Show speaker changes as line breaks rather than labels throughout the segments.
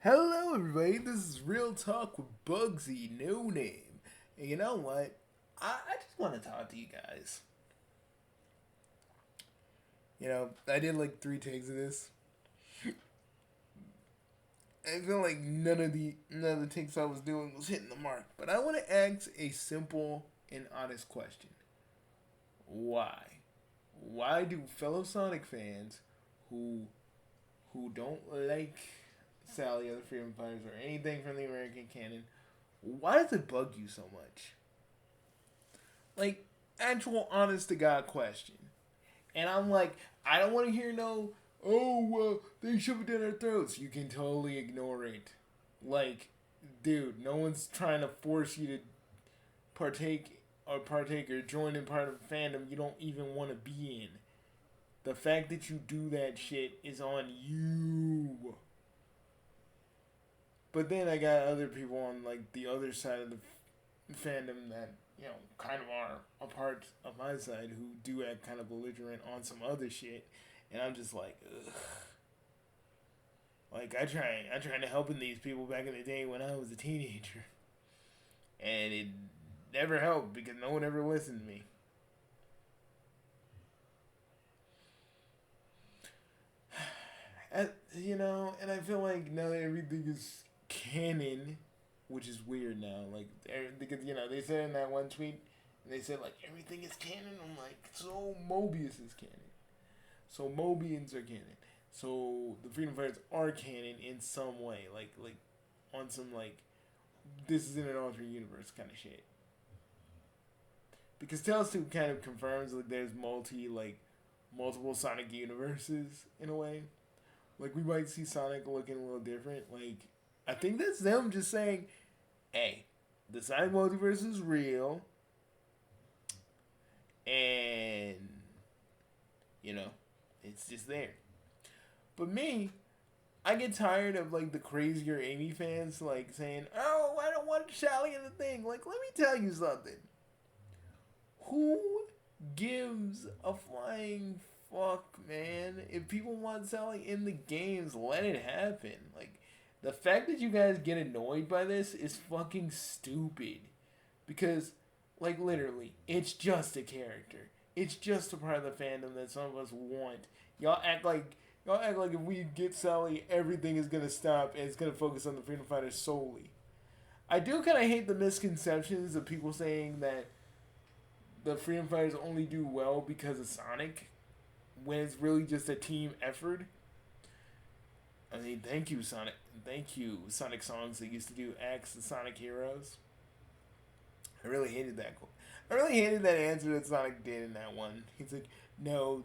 Hello, everybody. This is Real Talk with Bugsy No Name. And you know what? I just want to talk to you guys. I did like 3 takes of this. I feel like none of the takes I was doing was hitting the mark. But I want to ask a simple and honest question. Why? Why do fellow Sonic fans who don't like Sally or the Freedom Fighters or anything from the American canon, why does it bug you so much? Like, actual honest to God question. And I'm like, I don't want to hear no, oh, well, they shoved it down our throats. You can totally ignore it. Like, dude, no one's trying to force you to partake or join in part of a fandom you don't even want to be in. The fact that you do that shit is on you. But then I got other people on like the other side of the fandom that kind of are a part of my side who do act kind of belligerent on some other shit, and I'm just like, ugh. Like I tried to helping these people back in the day when I was a teenager, and it never helped because no one ever listened to me. And I feel like now that everything is canon, which is weird now. Like, because they said in that one tweet, they said like everything is canon. I'm like, so Mobius is canon, so Mobians are canon, so the Freedom Fighters are canon in some way, like on some like this is in an alternate universe kind of shit. Because Tales 2 kind of confirms like there's multiple Sonic universes in a way. Like we might see Sonic looking a little different. Like I think that's them just saying, hey, the Sonic multiverse is real, and you know, it's just there. But me, I get tired of like the crazier Amy fans like saying, "Oh, I don't want Sally in the thing." Like, let me tell you something. Who gives a flying fuck, man? If people want Sally in the games, let it happen. Like, the fact that you guys get annoyed by this is fucking stupid. Because, like, literally, it's just a character. It's just a part of the fandom that some of us want. Y'all act like if we get Sally, everything is gonna stop and it's gonna focus on the Freedom Fighters solely. I do kind of hate the misconceptions of people saying that the Freedom Fighters only do well because of Sonic, when it's really just a team effort. I mean, thank you, Sonic. Thank you, Sonic songs that used to do X the Sonic Heroes. I really hated that. I really hated that answer that Sonic did in that one. He's like, no,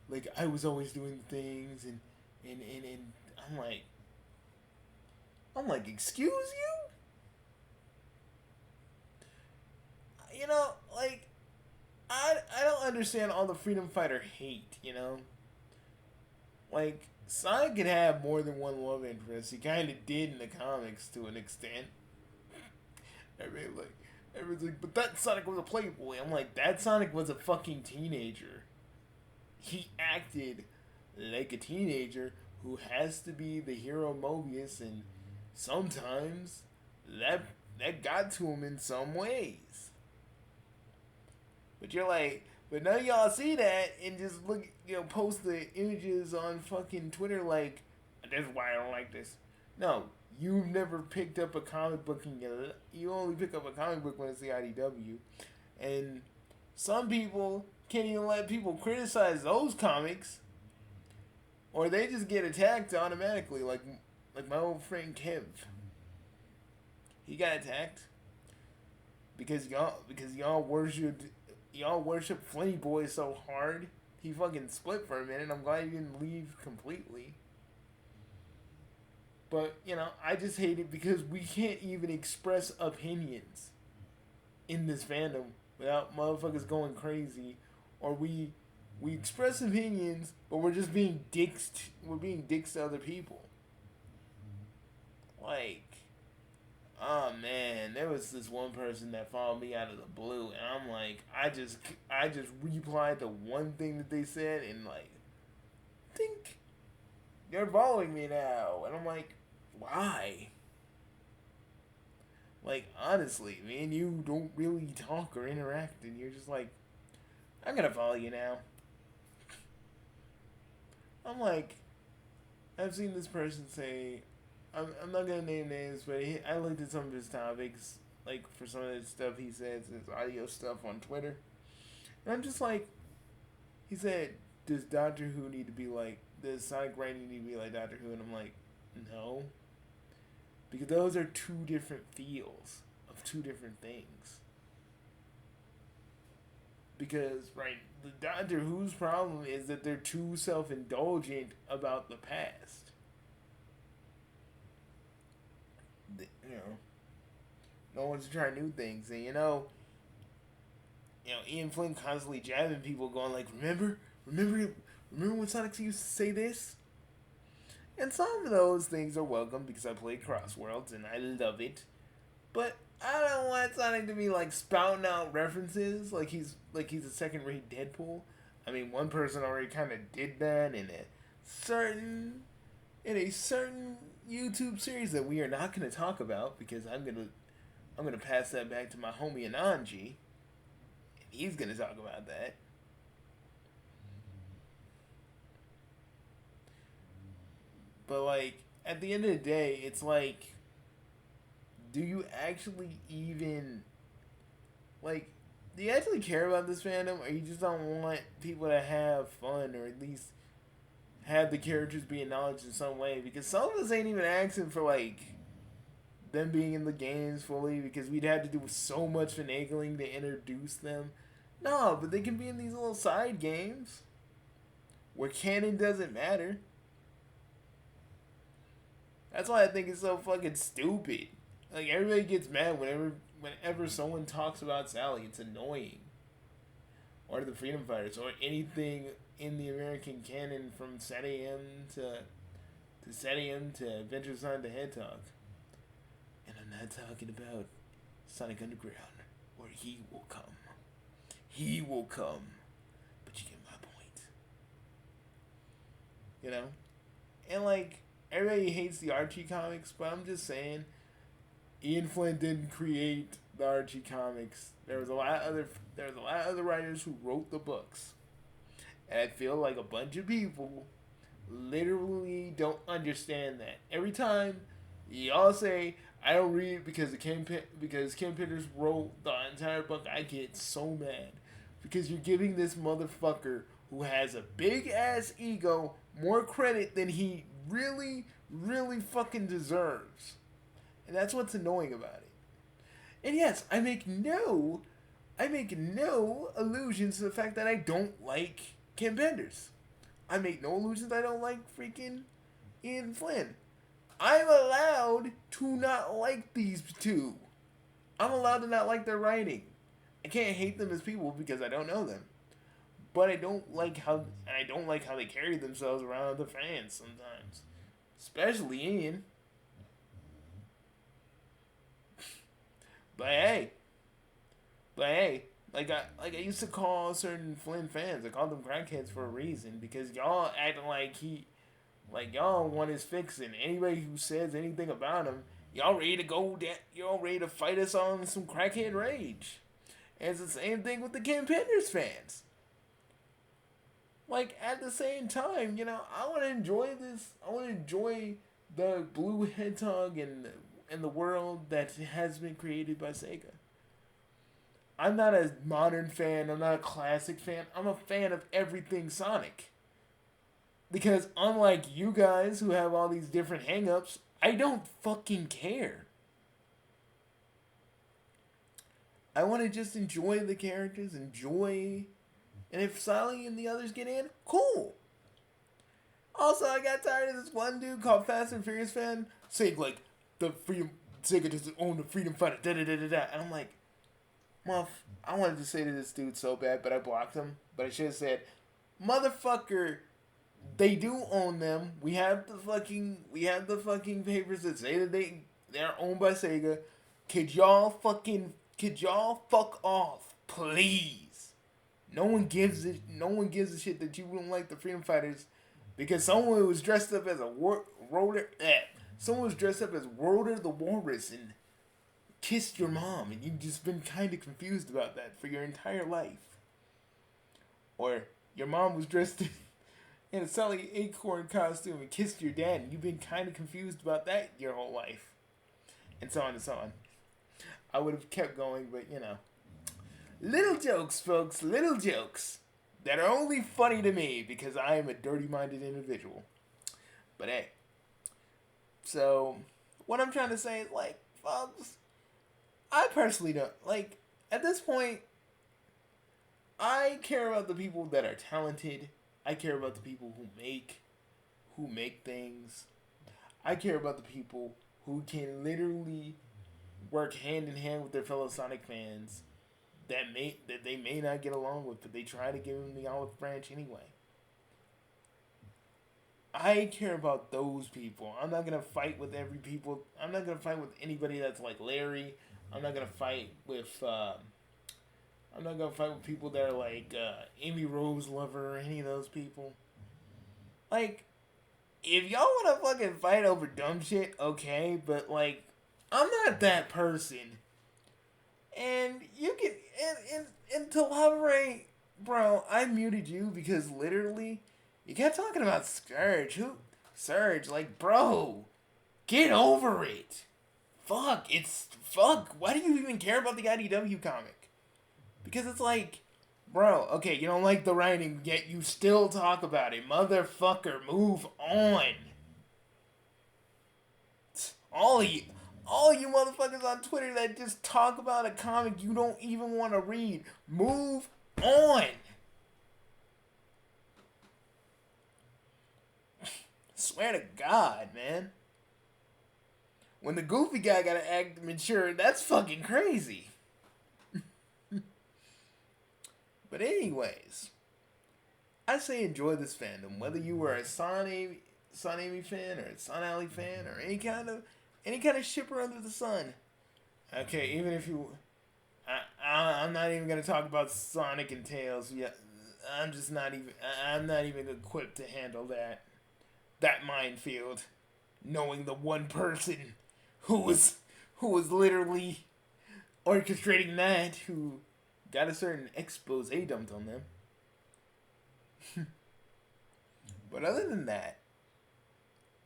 like I was always doing things, and I'm like, excuse you? Like I don't understand all the Freedom Fighter hate. Like Sonic could have more than one love interest. He kind of did in the comics to an extent. I mean, like everyone's like, but that Sonic was a playboy. I'm like, that Sonic was a fucking teenager. He acted like a teenager who has to be the hero Mobius, and sometimes that got to him in some ways. But you're like, but none of y'all see that and just look, post the images on fucking Twitter like, that's why I don't like this. No, you've never picked up a comic book and you only pick up a comic book when it's the IDW. And some people can't even let people criticize those comics, or they just get attacked automatically. Like my old friend Kev, he got attacked because y'all worship Flinny Boy so hard. He fucking split for a minute. I'm glad he didn't leave completely. But I just hate it because we can't even express opinions in this fandom without motherfuckers going crazy, or we express opinions, but we're just being dicks. We're being dicks to other people. Like, oh man, there was this one person that followed me out of the blue, and I'm like, I just replied to one thing that they said, and like, think they're following me now, and I'm like, why? Like, honestly, me and you don't really talk or interact, and you're just like, I'm gonna follow you now. I'm like, I've seen this person say, I'm not gonna name names, but I looked at some of his topics, like for some of the stuff he says, his audio stuff on Twitter, and I'm just like, he said, does Doctor Who need to be like, does Sonic writing need to be like Doctor Who? And I'm like, no. Because those are two different feels of two different things. Because, right, the Doctor Who's problem is that they're too self-indulgent about the past. You know, no one's trying new things. And, Ian Flynn constantly jabbing people going like, remember when Sonic used to say this? And some of those things are welcome because I play Crossworlds and I love it. But I don't want Sonic to be like spouting out references like he's a second-rate Deadpool. I mean, one person already kind of did that in a certain YouTube series that we are not going to talk about because I'm gonna pass that back to my homie Ananji, and he's gonna talk about that. But like at the end of the day, it's like, do you actually even like? Do you actually care about this fandom, or you just don't want people to have fun, or at least have the characters be acknowledged in some way? Because some of us ain't even asking for like them being in the games fully, because we'd have to do so much finagling to introduce them. No, but they can be in these little side games where canon doesn't matter. That's why I think it's so fucking stupid. Like, everybody gets mad whenever someone talks about Sally. It's annoying. Or the Freedom Fighters, or anything in the American canon from Satium to Satium to Adventure Sonic the Hedgehog. And I'm not talking about Sonic Underground, where he will come. He will come. But you get my point. You know? And like, everybody hates the Archie comics, but I'm just saying, Ian Flynn didn't create the Archie comics. There was a lot of other writers who wrote the books. And I feel like a bunch of people literally don't understand that. Every time y'all say, I don't read because Kim Petras wrote the entire book, I get so mad. Because you're giving this motherfucker who has a big ass ego more credit than he really, really fucking deserves. And that's what's annoying about it. And yes, I make no allusions to the fact that I don't like Kim Petras. I make no illusions I don't like freaking Ian Flynn. I'm allowed to not like these two. I'm allowed to not like their writing. I can't hate them as people because I don't know them. But I don't like how they carry themselves around other fans sometimes. Especially Ian. But hey, like I used to call certain Flynn fans, I called them crackheads for a reason, because y'all acting like y'all want his fix, and anybody who says anything about him, y'all ready to go down, y'all ready to fight us on some crackhead rage. And it's the same thing with the Kim Petras fans. Like, at the same time, I want to enjoy this. I want to enjoy the blue hedgehog and the world that has been created by Sega. I'm not a modern fan. I'm not a classic fan. I'm a fan of everything Sonic. Because unlike you guys who have all these different hang-ups, I don't fucking care. I want to just enjoy the characters, and if Sally and the others get in, cool. Also, I got tired of this one dude called Fast and Furious fan saying like, the freedom, Sega doesn't own the freedom fighter, da da da da da. And I'm like, I wanted to say to this dude so bad, but I blocked him. But I should have said, motherfucker, they do own them. We have the fucking papers that say that they're owned by Sega. Could y'all fuck off, please? No one gives a shit that you don't like the freedom fighters because someone was dressed up as a someone was dressed up as Rotor the Walrus and kissed your mom, and you've just been kind of confused about that for your entire life. Or your mom was dressed in a Sally Acorn costume and kissed your dad, and you've been kind of confused about that your whole life. And so on and so on. I would have kept going, but you know. Little jokes, folks, little jokes that are only funny to me because I am a dirty-minded individual. But hey. So, what I'm trying to say is, like, folks, I personally don't, like, at this point, I care about the people that are talented. I care about the people who make things. I care about the people who can literally work hand in hand with their fellow Sonic fans that they may not get along with, but they try to give them the olive branch anyway. I care about those people. I'm not gonna fight with I'm not gonna fight with anybody that's like Larry. I'm not gonna fight with people that are like Amy Rose Lover or any of those people. Like, if y'all wanna fucking fight over dumb shit, okay, but like, I'm not that person. And you can and to elaborate, bro, I muted you because literally you kept talking about Surge. Surge, like, bro, get over it. Fuck. Why do you even care about the IDW comic? Because it's like, bro, okay, you don't like the writing, yet you still talk about it. Motherfucker, move on. All you motherfuckers on Twitter that just talk about a comic you don't even want to read, move on. Swear to God, man. When the goofy guy gotta act mature, that's fucking crazy. But anyways, I say enjoy this fandom, whether you were a Son Amy fan or a Son Alley fan or any kind of shipper under the sun. Okay, even if you, I'm not even gonna talk about Sonic and Tails. Yeah, I'm not even equipped to handle that minefield, knowing the one person who was literally orchestrating that, who got a certain expose dumped on them. But other than that,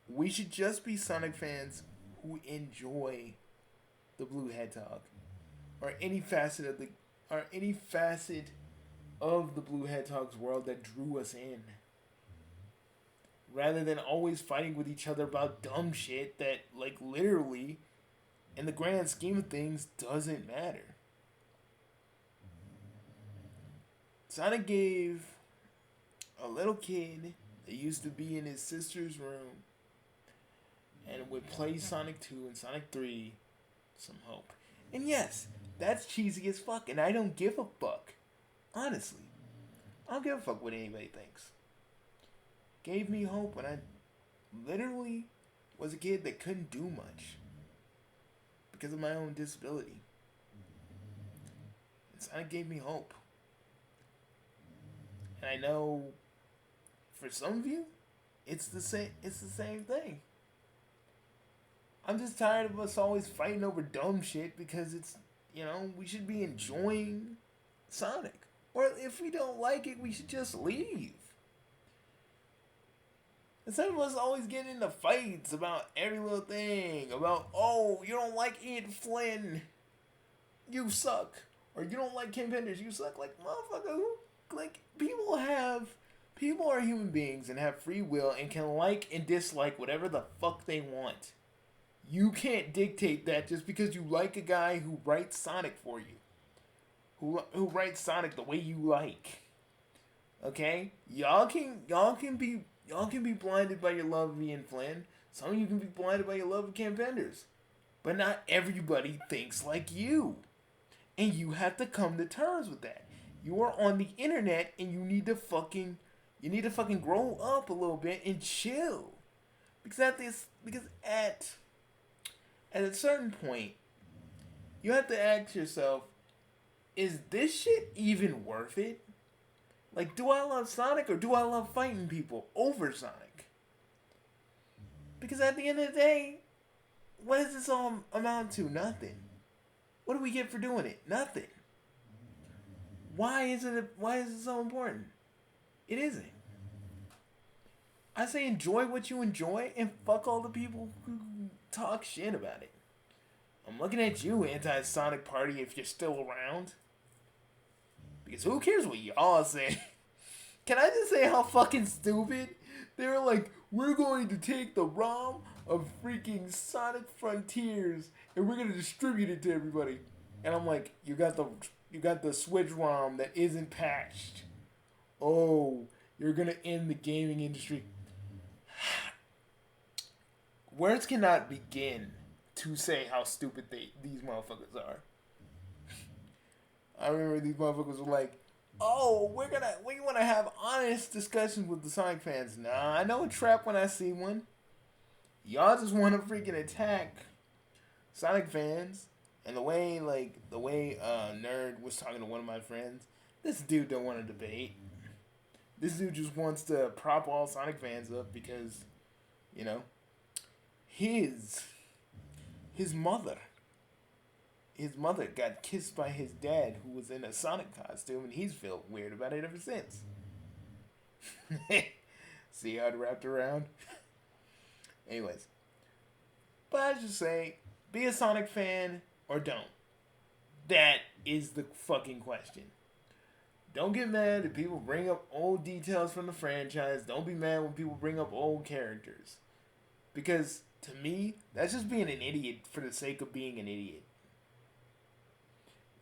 we should just be Sonic fans who enjoy the Blue Hedgehog, or any facet of the Blue Hedgehog's world that drew us in. Rather than always fighting with each other about dumb shit that, like, literally, in the grand scheme of things, doesn't matter. Sonic gave a little kid that used to be in his sister's room and would play Sonic 2 and Sonic 3 some hope. And yes, that's cheesy as fuck, and I don't give a fuck. Honestly. I don't give a fuck what anybody thinks. Gave me hope when I literally was a kid that couldn't do much because of my own disability. And Sonic gave me hope. And I know for some of you, it's the same thing. I'm just tired of us always fighting over dumb shit because it's, we should be enjoying Sonic. Or if we don't like it, we should just leave. Instead of us always getting into fights about every little thing, about, oh, you don't like Ian Flynn, you suck. Or you don't like Kim Penders, you suck. Like, motherfucker, people are human beings and have free will and can like and dislike whatever the fuck they want. You can't dictate that just because you like a guy who writes Sonic for you. Who writes Sonic the way you like. Okay? Y'all can be blinded by your love of Ian Flynn. Some of you can be blinded by your love of Kim Penders. But not everybody thinks like you. And you have to come to terms with that. You are on the internet and you need to fucking grow up a little bit and chill. Because at a certain point, you have to ask yourself, is this shit even worth it? Like, do I love Sonic or do I love fighting people over Sonic? Because at the end of the day, what does this all amount to? Nothing. What do we get for doing it? Nothing. Why is it so important? It isn't. I say enjoy what you enjoy and fuck all the people who talk shit about it. I'm looking at you, Anti-Sonic Party, if you're still around. Because who cares what y'all say? Can I just say how fucking stupid? They were like, we're going to take the ROM of freaking Sonic Frontiers and we're going to distribute it to everybody. And I'm like, you got the Switch ROM that isn't patched. Oh, you're going to end the gaming industry. Words cannot begin to say how stupid these motherfuckers are. I remember these motherfuckers were like, oh, we want to have honest discussions with the Sonic fans. Nah, I know a trap when I see one. Y'all just want to freaking attack Sonic fans. And the way Nerd was talking to one of my friends, this dude don't want to debate. This dude just wants to prop all Sonic fans up because, you know, his mother got kissed by his dad who was in a Sonic costume, and he's felt weird about it ever since. See how it wrapped around? Anyways. But I just say, be a Sonic fan or don't. That is the fucking question. Don't get mad if people bring up old details from the franchise. Don't be mad when people bring up old characters. Because, to me, that's just being an idiot for the sake of being an idiot.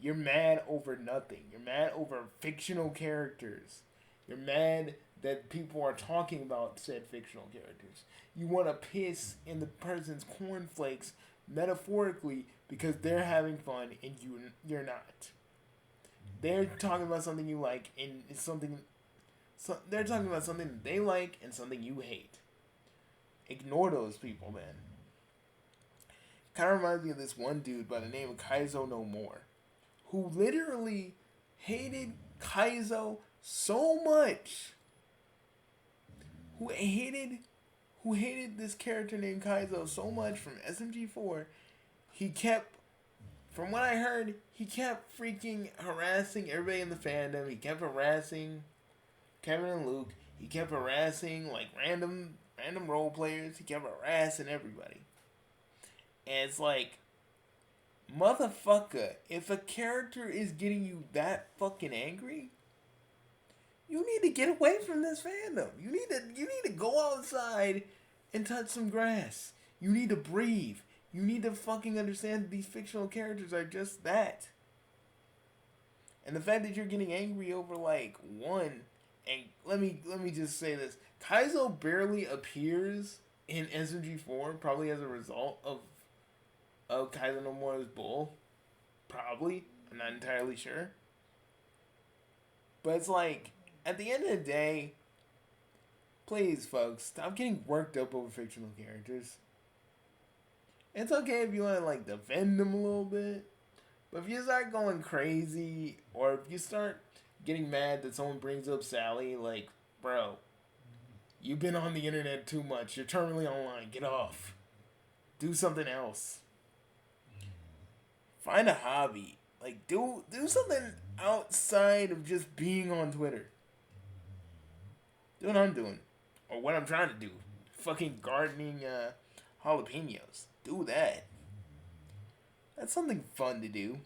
You're mad over nothing. You're mad over fictional characters. You're mad that people are talking about said fictional characters. You want to piss in the person's cornflakes metaphorically because they're having fun and you're not. They're talking about something you like and it's something... they're talking about something that they like and something you hate. Ignore those people, man. Kind of reminds me of this one dude by the name of Kaizo No More, who literally hated Kaizo so much. Who hated this character named Kaizo so much from SMG4, from what I heard, he kept freaking harassing everybody in the fandom. He kept harassing Kevin and Luke. He kept harassing like random role players. He kept harassing everybody. And it's like, motherfucker, if a character is getting you that fucking angry, you need to get away from this fandom. You need to go outside and touch some grass. You need to breathe. You need to fucking understand that these fictional characters are just that. And the fact that you're getting angry over like one, and let me just say this, Kaizo barely appears in SMG4, probably as a result of Kaizo No More's bull. Probably. I'm not entirely sure. But it's like, at the end of the day, please, folks, stop getting worked up over fictional characters. It's okay if you want to, like, defend them a little bit. But if you start going crazy, or if you start getting mad that someone brings up Sally, like, bro, you've been on the internet too much. You're terminally online. Get off. Do something else. Find a hobby. Like, do something outside of just being on Twitter. Do what I'm doing. Or what I'm trying to do. Fucking gardening jalapenos. Do that. That's something fun to do.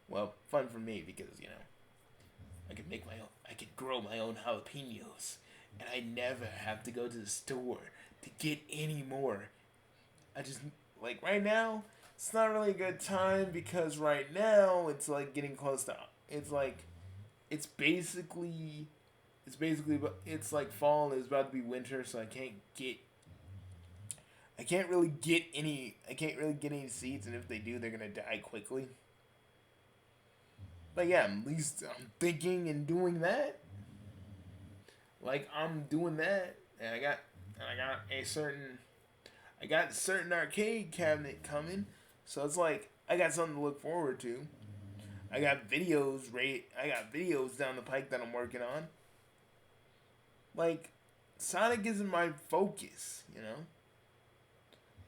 Well, fun for me because, you know, I can make my own, I can grow my own jalapenos. And I never have to go to the store to get any more. I just, like, right now, it's not really a good time because right now it's like getting close to, it's like, it's basically like fall and it's about to be winter, so I can't really get any seeds, and if they do, they're gonna die quickly. But yeah, at least I'm thinking and doing that. Like, I'm doing that, and I got a certain arcade cabinet coming, so it's like I got something to look forward to. I got videos down the pike that I'm working on. Like, Sonic isn't my focus, you know?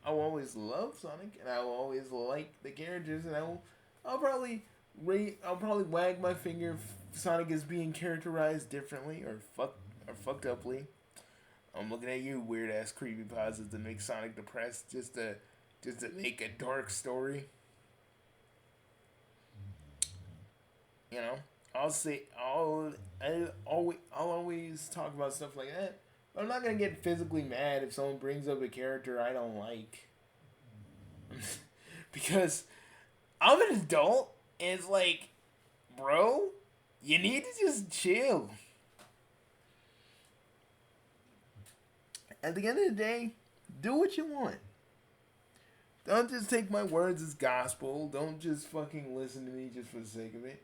I will always love Sonic, and I will always like the characters, and I'll probably I'll probably wag my finger if Sonic is being characterized differently or fucked uply. I'm looking at you, weird ass creepypastas that make Sonic depressed just to make a dark story. You know, I'll always talk about stuff like that. I'm not gonna get physically mad if someone brings up a character I don't like. Because I'm an adult and it's like, bro, you need to just chill. At the end of the day, do what you want. Don't just take my words as gospel. Don't just fucking listen to me just for the sake of it.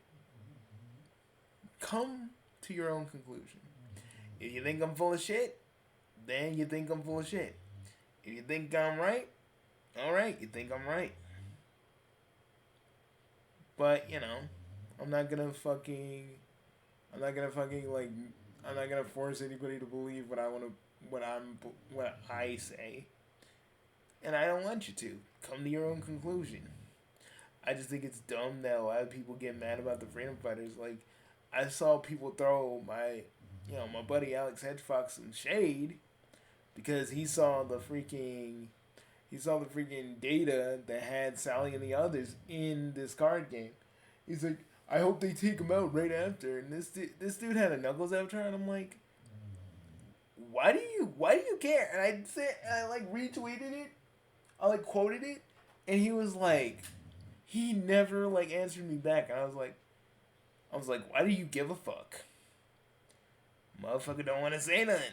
Come to your own conclusion. If you think I'm full of shit, then you think I'm full of shit. If you think I'm right, alright, you think I'm right. But, you know, I'm not gonna force anybody to believe what I say. And I don't want you to. Come to your own conclusion. I just think it's dumb that a lot of people get mad about the freedom fighters. Like, I saw people throw my buddy Alex Hedgehog some shade because he saw the freaking data that had Sally and the others in this card game. He's like, I hope they take him out right after. And this dude had a Knuckles avatar, and I'm like, why do you care? And I retweeted it, I quoted it, and he was like, he never answered me back, and I was like, why do you give a fuck? Motherfucker don't want to say nothing.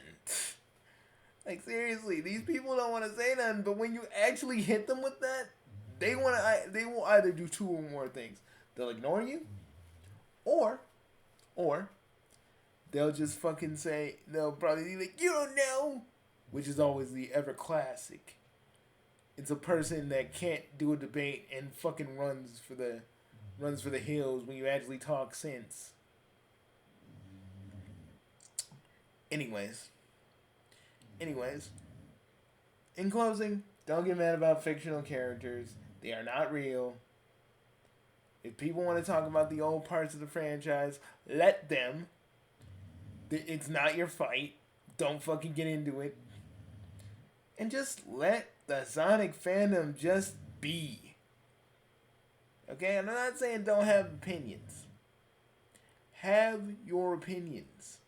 Seriously, these people don't want to say nothing, but when you actually hit them with that, they will either do two or more things. They'll ignore you, or they'll just fucking say, they'll probably be like, you don't know, which is always the ever classic. It's a person that can't do a debate and fucking runs for the hills when you actually talk sense. Anyways, in closing, don't get mad about fictional characters. They are not real. If people want to talk about the old parts of the franchise, let them. It's not your fight. Don't fucking get into it. And just let the Sonic fandom just be. Okay? I'm not saying don't have opinions. Have your opinions.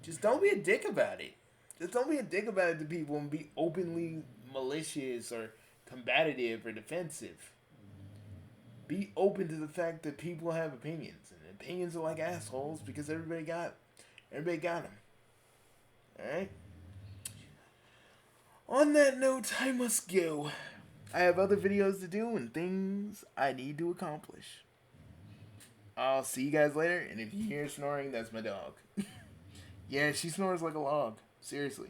Just don't be a dick about it. Just don't be a dick about it to people and be openly malicious or combative or defensive. Be open to the fact that people have opinions. And opinions are like assholes because everybody got them. Alright? On that note, I must go. I have other videos to do and things I need to accomplish. I'll see you guys later, and if you hear snoring, that's my dog. Yeah, she snores like a log. Seriously.